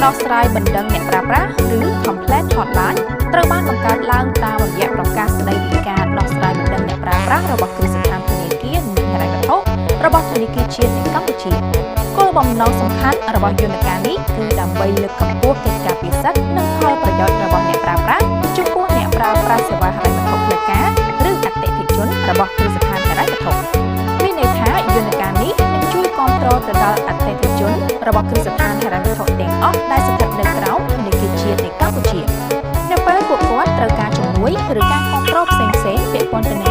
ដោះស្រាយបណ្ដឹងអ្នកប្រើប្រាស់ឬ Complaint Hotline ត្រូវបានបង្កើតឡើងតាមរយៈប្រកាសស្តីពីការដោះស្រាយបណ្ដឹងអ្នកប្រើប្រាស់របស់គ្រឹះស្ថានធនាគារនិងហិរញ្ញវត្ថុរបស់ធនាគារជាតិនៃកម្ពុជាគោលបំណងសំខាន់របស់យន្តការនេះគឺដើម្បីលើកកម្ពស់កិច្ចការពិសិដ្ឋនិងផលប្រយោជន៍របស់អ្នកប្រើប្រាស់ចំពោះអ្នកប្រើប្រាស់សេវាហិរញ្ញវត្ថុផ្លូវការឬអតិថិជនរបស់គ្រឹះស្ថានហិរញ្ញវត្ថុមានន័យថាយន្តការនេះនឹងជួយគាំទ្រទៅដល់អតិថិជនរបស់គ្រឹះស្ថានហិរញ្ញវត្ថុទាំងអស់ដែលស្ថិតនៅក្រោមធនាគារជាតិនៃកម្ពុជានៅពេលពួកគាត់ត្រូវការជំនួយឬការគាំទ្រផ្សេងៗពាក់ព័ន្ធទៅនឹង